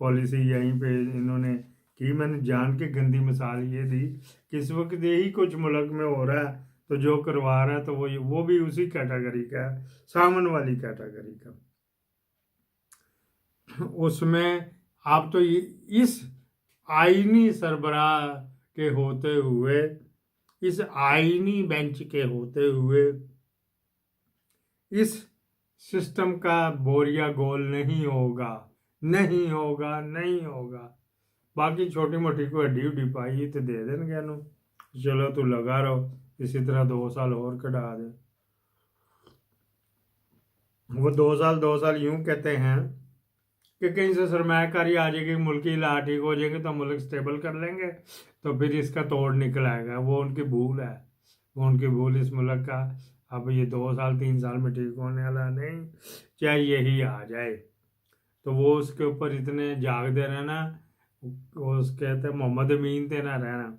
Policy यहीं पे इन्होंने की। मैंने जान के गंदी मिसाल ये दी कि इस वक्त यही कुछ मुल्क में हो रहा है, तो जो करवा रहा है तो वो भी उसी कैटेगरी का है, सामन वाली कैटेगरी का। उसमें आप तो इस आईनी सरबराह के होते हुए, इस आईनी बेंच के होते हुए इस सिस्टम का बोरिया गोल नहीं होगा, नहीं होगा, नहीं होगा। बाकी छोटी मोटी को हड्डी उड्डी पाई तो दे देंगे इन्हों, चलो तू लगा रहो, इसी तरह 2 साल और कटा दे। वो 2 साल यूं कहते हैं कि कहीं से सरमायाकारी आ जाएगी, मुल्क की हालात ठीक हो जाएंगे तो मुल्क स्टेबल कर लेंगे, तो फिर इसका तोड़ निकल आएगा। वो उनकी भूल है, वो उनकी भूल इस मुल्क का। अब ये 2 साल 3 साल में ठीक होने वाला नहीं, चाहे यही आ जाए। तो वो उसके ऊपर इतने जागते रहना, वो कहते हैं मोहम्मद अमीन ते ना रहना।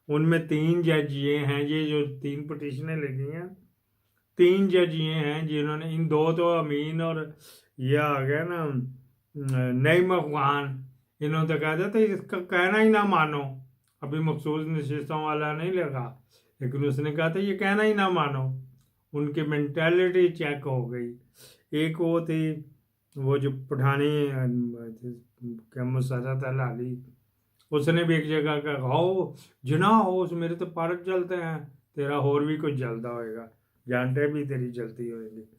उनमें 3 जज ये हैं, ये जो 3 पिटीशनें लिखी हैं, 3 जज ये हैं जिन्होंने, इन 2 तो अमीन और ये आ गया ना नईम अफगान, इन्होंने तो कहा था तो इसका कहना ही ना मानो। अभी मखसूस नशिस्तों वाला नहीं लगा, लेकिन उसने कहा था ये कहना ही ना मानो। उनकी मेंटालिटी चेक हो गई। एक वो थी, वो जो पठानी क्या मुसरत अल अली, उसने भी एक जगह का हो जना हो उस मेरे तो पारक जलते हैं, तेरा और भी कुछ जलता होएगा, जानते भी तेरी जलती होएगी।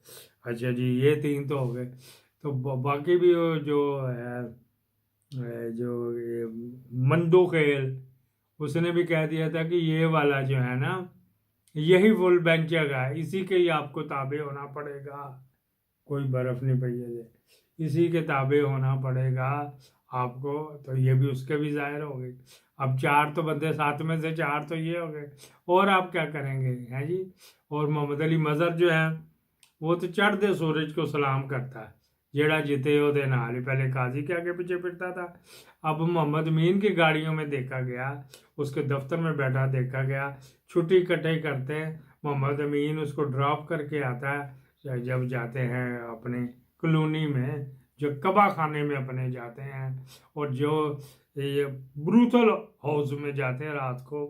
अच्छा जी, ये 3 तो हो गए। तो बाकी भी वो जो है जो ये मंदो खेल, उसने भी कह दिया था कि ये वाला जो है ना, यही फुल बेंच है, इसी के ही आपको ताबे होना पड़ेगा। कोई बर्फ नहीं पई है, इसी के ताबे होना पड़ेगा आपको। तो ये भी उसके भी जाहिर हो गई। अब 4 तो बंदे, 7 में से 4 तो ये हो गए, और आप क्या करेंगे हैं जी। और मोहम्मद अली मजहर जो है वो तो चढ़ते सूरज को सलाम करता है, जेड़ा जीते ओदे नाल ही, पहले काजी के आगे पीछे फिरता था, अब मोहम्मद अमीन की गाड़ियों में देखा गया, उसके दफ्तर में बैठा देखा गया, छुट्टी इकट्ठे करते हैं, मोहम्मद अमीन उसको ड्रॉप करके आता है जब जाते हैं अपने कॉलोनी में, जो कबा खाने में अपने जाते हैं, और जो ये ब्रूथल हाउस में जाते हैं रात को,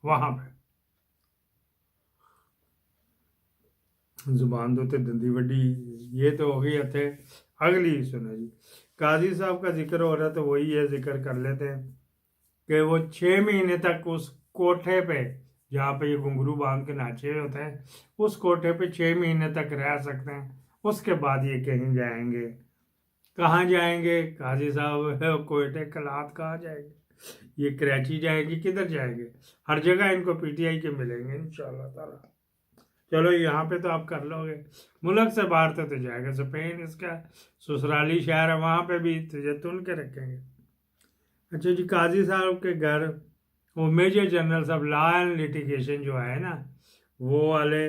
वहां पे जुबान दो ते दंदी वड्डी। ये तो हो गई थे। अगली सुनो जी, काजी साहब का जिक्र हो रहा तो वही है, जिक्र कर लेते हैं कि वो 6 महीने तक उस कोठे पे, जहाँ पे ये घुंघरू बांध के नाचे होते हैं, उस कोठे पे 6 महीने तक रह सकते हैं। उसके बाद ये कहीं जाएंगे, कहाँ जाएंगे काजी साहब, कोयटे कलात कहाँ जाएंगे, ये कराची जाएंगे, किधर जाएंगे, हर जगह इनको पीटीआई के मिलेंगे इंशाल्लाह ताला। चलो यहाँ पे तो आप कर लोगे, मुल्क से बाहर तो जाएगा, स्पेन इसका ससुराली शहर है, वहाँ पे भी तुझे तुन के रखेंगे। अच्छा जी, काजी साहब के घर वो मेजर जनरल साहब लॉ एंड लिटिगेशन जो है ना, वो वाले,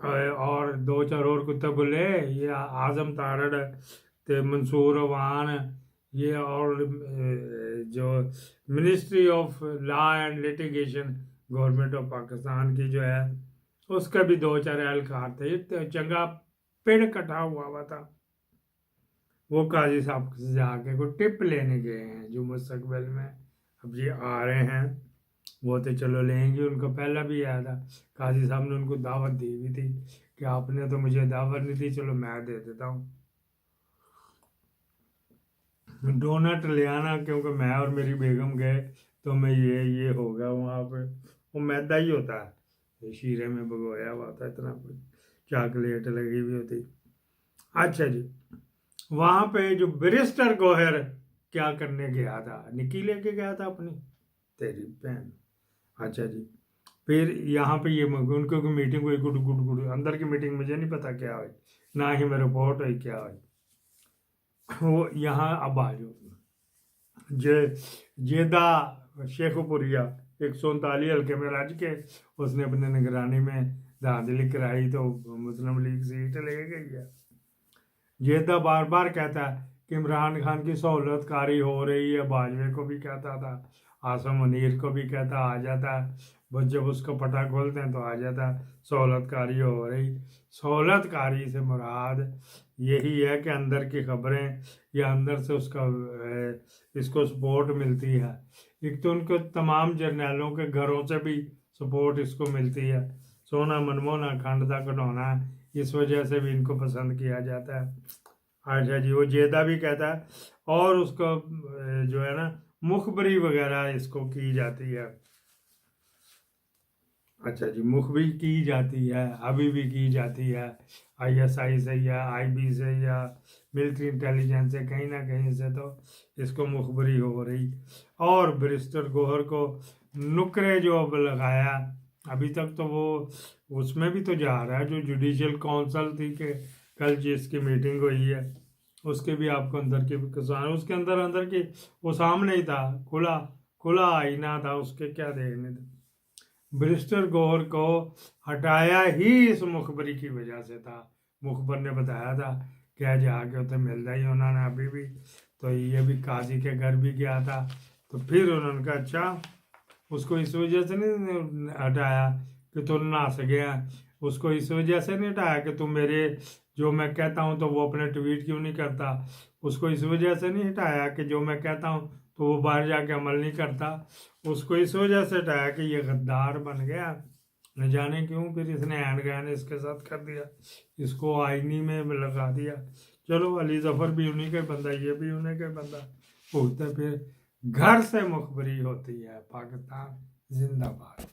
और 2-4 और कुत्ते बोले, ये आजम तारड़ ते मंसूर अवान, ये और जो ministry of law and litigation government of Pakistan की जो है, उसका भी 2-4 एहलकार थे। चंगा पेड़ कटा हुआ था। वो काजी साहब से जाके कोई टिप लेने गए हैं, जो मुस्तकबिल में अब ये आ रहे हैं, वो तो चलो लेंगे। उनका पहला भी आया था, काजी साहब ने उनको दावत दी हुई थी कि आपने तो मुझे दावत नहीं दी, चलो मैं दे देता हूँ डोनट ले आना, क्योंकि मैं और मेरी बेगम गए तो मैं ये होगा वहाँ पे। वो मैदा ही होता है, शीरे में भगोया हुआ था, इतना कुछ चॉकलेट लगी हुई होती। अच्छा जी, वहाँ पे जो बैरिस्टर गोहर क्या करने गया था, निकी लेके गया था अपनी, तेरी बहन। अच्छा जी, फिर यहाँ पे ये उनको मीटिंग हुई, गुड गुड गुड, अंदर की मीटिंग मुझे नहीं पता क्या हुई, ना ही मैं रिपोर्ट हुई क्या हुई। वो यहाँ अब आ जाओ, जेदा शेखपुरिया 139 हल्के में रज के उसने अपने निगरानी में धांधली कराई, तो मुस्लिम लीग सीट ले गई है। जेदा बार बार कहता है कि इमरान खान की सहूलतकारी हो रही है, बाजवे को भी कहता था, आसम मुनीर को भी कहता आ जाता है, बस जब उसको पटा खोलते हैं तो आ जाता, सहूलतकारी हो रही। सहूलतकारी से मुराद यही है कि अंदर की खबरें या अंदर से उसका इसको सपोर्ट मिलती है। एक तो उनको तमाम जर्नैलों के घरों से भी सपोर्ट इसको मिलती है, सोना मनमोहना खंडता घटौना, इस वजह से भी इनको पसंद किया जाता है। अच्छा जी, वो जेदा भी कहता है और उसको जो है ना मुखबरी वगैरह इसको की जाती है। अच्छा जी, मुखबरी की जाती है, अभी भी की जाती है, आईएसआई से या आईबी से या मिलिट्री इंटेलिजेंस से, कहीं ना कहीं से तो इसको मुखबरी हो रही। और बैरिस्टर गौहर को नुक्रे जो अब लगाया, अभी तक तो वो उसमें भी तो जा रहा है, जो जुडिशियल काउंसिल थी कि कल जिसकी मीटिंग हुई है उसके भी आपको अंदर की किसान उसके अंदर अंदर की वो सामने ही था, खुला खुला आईना था, उसके क्या देखने थे। बैरिस्टर गौहर को हटाया ही इस मुखबरी की वजह से था। मुखबर ने बताया था क्या जाके उसे मिलता ही उन्होंने अभी भी, तो ये भी काजी के घर भी गया था, तो फिर उन्होंने कहा अच्छा उसको इस वजह से नहीं हटाया कि तू नास गया, उसको इस वजह से नहीं हटाया कि तू मेरे जो मैं कहता हूँ तो वो अपने ट्वीट क्यों नहीं करता, उसको इस वजह से नहीं हटाया कि जो मैं कहता हूँ तो वो बाहर जाके अमल नहीं करता, उसको इस वजह से हटाया कि ये गद्दार बन गया, न जाने क्यों फिर इसने हैंड गैन इसके साथ कर दिया, इसको आईनी में लगा दिया। चलो अली जफर भी उन्हीं का बंदा, ये भी उन्हीं का बंदा होता, फिर घर से मुखबरी होती है। पाकिस्तान जिंदाबाद।